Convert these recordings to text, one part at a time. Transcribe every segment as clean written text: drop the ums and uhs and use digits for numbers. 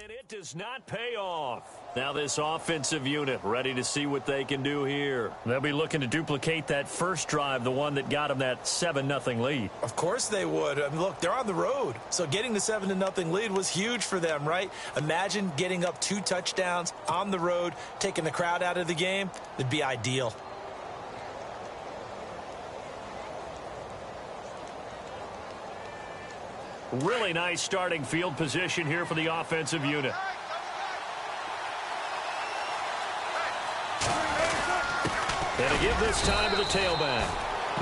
And it does not pay off. Now this offensive unit ready to see what they can do here. They'll be looking to duplicate that first drive, the one that got them that 7-0 lead. Of course they would. I mean, look, they're on the road. So getting the 7-0 lead was huge for them, right? Imagine getting up 2 touchdowns on the road, taking the crowd out of the game. It'd be ideal. Really nice starting field position here for the offensive unit. And to give this time to the tailback.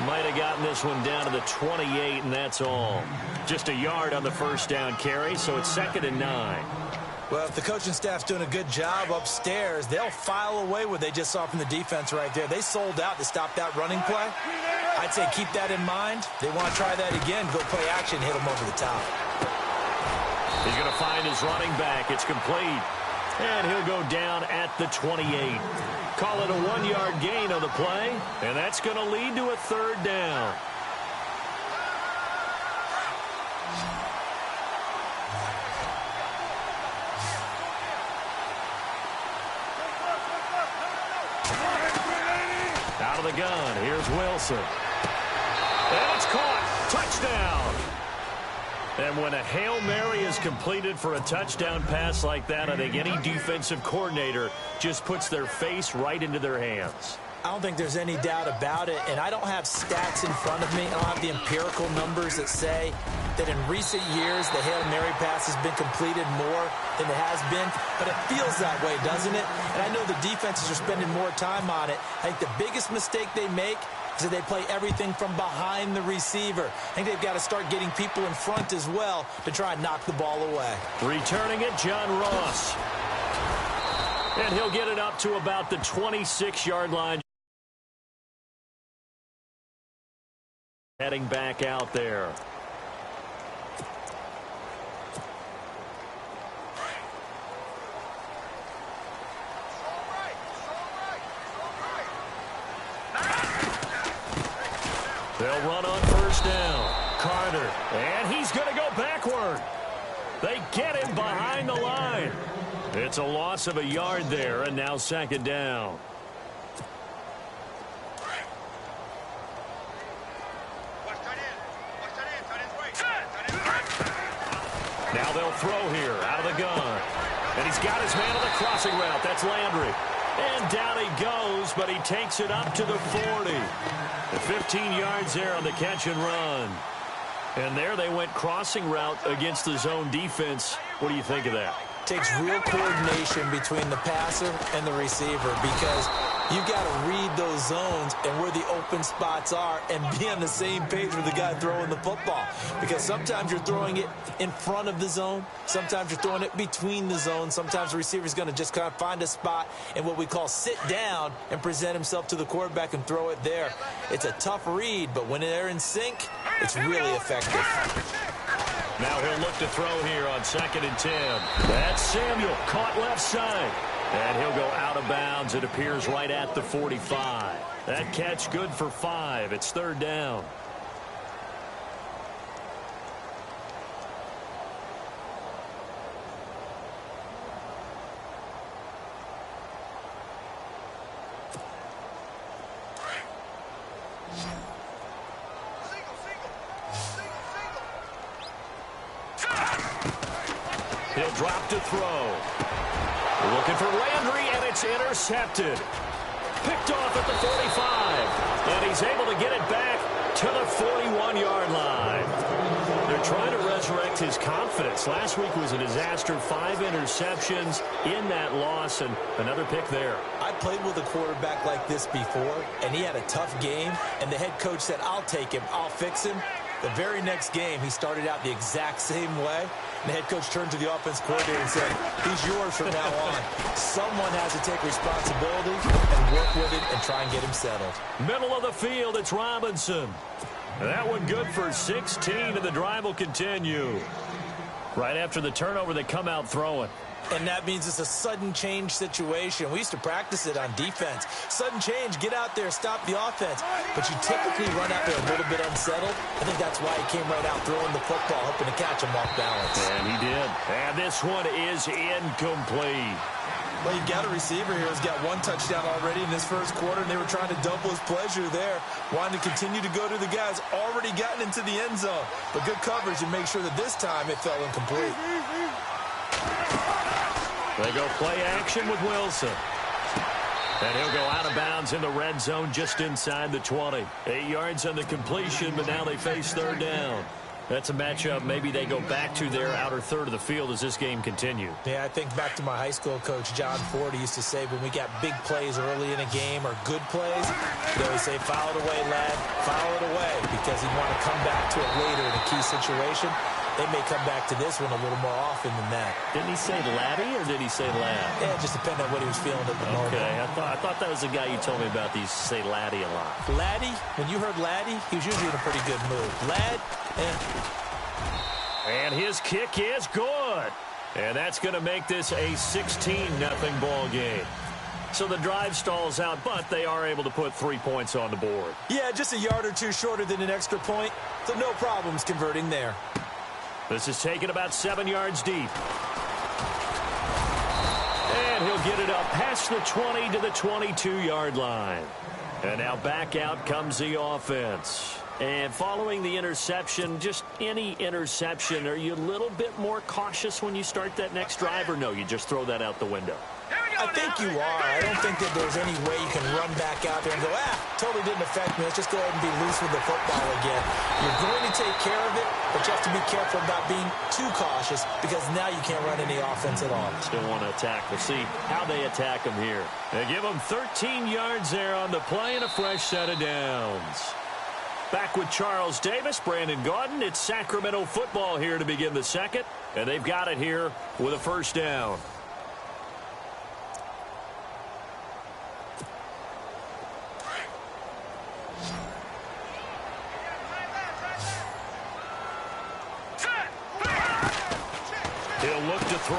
Might have gotten this one down to the 28, and that's all. Just a yard on the first down carry, so it's 2nd and 9. Well, if the coaching staff's doing a good job upstairs, they'll file away what they just saw from the defense right there. They sold out to stop that running play. I'd say keep that in mind. They want to try that again, go play action, hit them over the top. He's going to find his running back. It's complete. And he'll go down at the 28. Call it a 1-yard gain on the play, and that's going to lead to a 3rd down. Out of the gun, here's Wilson. And it's caught. Touchdown. And when a Hail Mary is completed for a touchdown pass like that, I think any defensive coordinator just puts their face right into their hands. I don't think there's any doubt about it, and I don't have stats in front of me. I don't have the empirical numbers that say that in recent years the Hail Mary pass has been completed more than it has been, but it feels that way, doesn't it? And I know the defenses are spending more time on it. I think the biggest mistake they make is that they play everything from behind the receiver. I think they've got to start getting people in front as well to try and knock the ball away. Returning it, John Ross. And he'll get it up to about the 26-yard line. Heading back out there. They'll run on first down. Carter, and he's going to go backward. They get him behind the line. It's a loss of a yard there, and now 2nd down. Now they'll throw here out of the gun. And he's got his man on the crossing route. That's Landry. And down he goes, but he takes it up to the 40. The 15 yards there on the catch and run. And there they went crossing route against the zone defense. What do you think of that? Takes real coordination between the passer and the receiver because you've got to read those zones and where the open spots are and be on the same page with the guy throwing the football. Because sometimes you're throwing it in front of the zone. Sometimes you're throwing it between the zones. Sometimes the receiver's going to just kind of find a spot and what we call sit down and present himself to the quarterback and throw it there. It's a tough read, but when they're in sync, it's really effective. Now he'll look to throw here on 2nd and 10. That's Samuel, caught left side. And he'll go out of bounds. It appears right at the 45. That catch good for 5. It's 3rd down. He'll drop to throw. Looking for Landry, and it's intercepted. Picked off at the 45. And he's able to get it back to the 41-yard line. They're trying to resurrect his confidence. Last week was a disaster. 5 interceptions in that loss, and another pick there. I played with a quarterback like this before, and he had a tough game, and the head coach said, I'll take him, I'll fix him. The very next game, he started out the exact same way. And the head coach turned to the offense coordinator and said, he's yours from now on. Someone has to take responsibility and work with it and try and get him settled. Middle of the field, it's Robinson. That one good for 16, and the drive will continue. Right after the turnover, they come out throwing. And that means it's a sudden change situation. We used to practice it on defense. Sudden change, get out there, stop the offense. But you typically run out there a little bit unsettled. I think that's why he came right out throwing the football, hoping to catch him off balance. And he did. And this one is incomplete. Well, you got a receiver here who's got one touchdown already in this first quarter, and they were trying to double his pleasure there, wanting to continue to go to the guys already gotten into the end zone. But good coverage and make sure that this time it fell incomplete. They go play action with Wilson. And he'll go out of bounds in the red zone just inside the 20. 8 yards on the completion, but now they face third down. That's a matchup maybe they go back to their outer third of the field as this game continues. Yeah, I think back to my high school coach, John Ford. He used to say when we got big plays early in a game or good plays, he'd always say, foul it away, lad, foul it away, because he'd want to come back to it later in a key situation. They may come back to this one a little more often than that. Didn't he say laddie or did he say lad? Yeah, it just depended on what he was feeling at the moment. Okay, I thought that was the guy you told me about. He used to say laddie a lot. Laddie, when you heard laddie, he was usually in a pretty good mood. Lad, And his kick is good. And that's going to make this a 16-0 ball game. So the drive stalls out, but they are able to put 3 points on the board. Yeah, just a yard or two shorter than an extra point, so no problems converting there. This is taken about 7 yards deep. And he'll get it up past the 20 to the 22-yard line. And now back out comes the offense. And following the interception, just any interception, are you a little bit more cautious when you start that next drive, or no, you just throw that out the window? I think you are. I don't think that there's any way you can run back out there and go, totally didn't affect me. Let's just go ahead and be loose with the football again. You're going to take care of it, but you have to be careful about being too cautious because now you can't run any offense at all. Still want to attack. We'll see how they attack them here. They give them 13 yards there on the play and a fresh set of downs. Back with Charles Davis, Brandon Gaudin. It's Sacramento football here to begin the second, and they've got it here with a first down. He'll look to throw.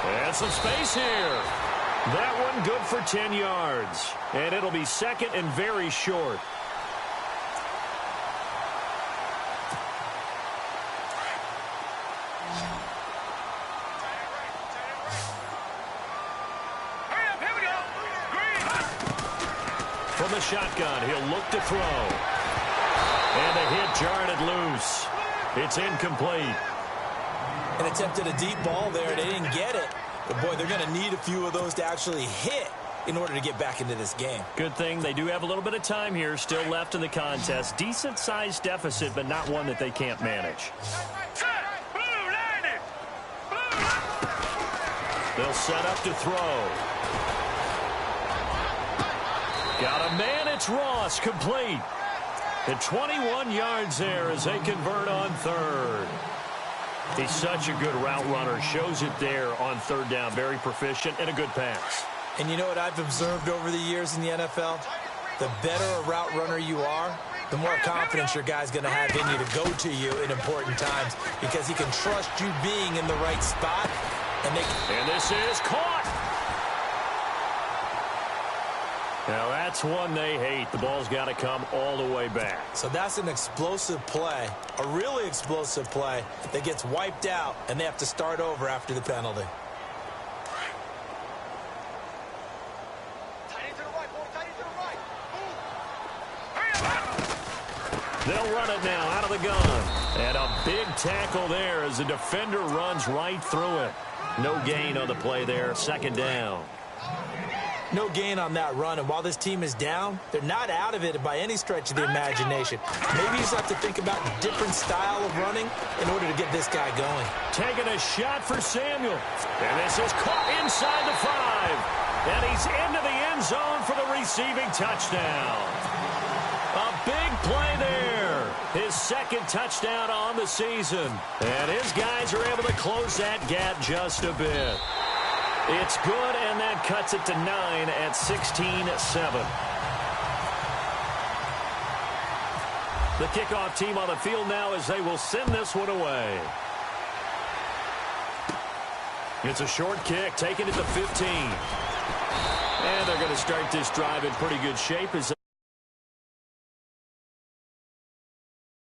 And some space here. That one good for 10 yards. And it'll be second and very short. From the shotgun, he'll look to throw. And the hit jarred it loose. It's incomplete. And attempted a deep ball there. They didn't get it. But, boy, they're going to need a few of those to actually hit in order to get back into this game. Good thing they do have a little bit of time here still left in the contest. Decent-sized deficit, but not one that they can't manage. They'll set up to throw. Got a man. It's Ross. Complete. At 21 yards there as they convert on third. He's such a good route runner. Shows it there on third down. Very proficient and a good pass. And you know what I've observed over the years in the NFL? The better a route runner you are, the more confidence your guy's going to have in you to go to you in important times because he can trust you being in the right spot. And this is caught. Now, that's one they hate. The ball's got to come all the way back. So that's an explosive play, a really explosive play that gets wiped out, and they have to start over after the penalty. They'll run it now out of the gun. And a big tackle there as the defender runs right through it. No gain on the play there. Second down. No gain on that run, and while this team is down, they're not out of it by any stretch of the imagination. Maybe you just have to think about a different style of running in order to get this guy going. Taking a shot for Samuel. And this is caught inside the 5. And he's into the end zone for the receiving touchdown. A big play there. His second touchdown on the season. And his guys are able to close that gap just a bit. It's good, and that cuts it to 9 at 16-7. The kickoff team on the field now as they will send this one away. It's a short kick, taken at the 15. And they're going to start this drive in pretty good shape as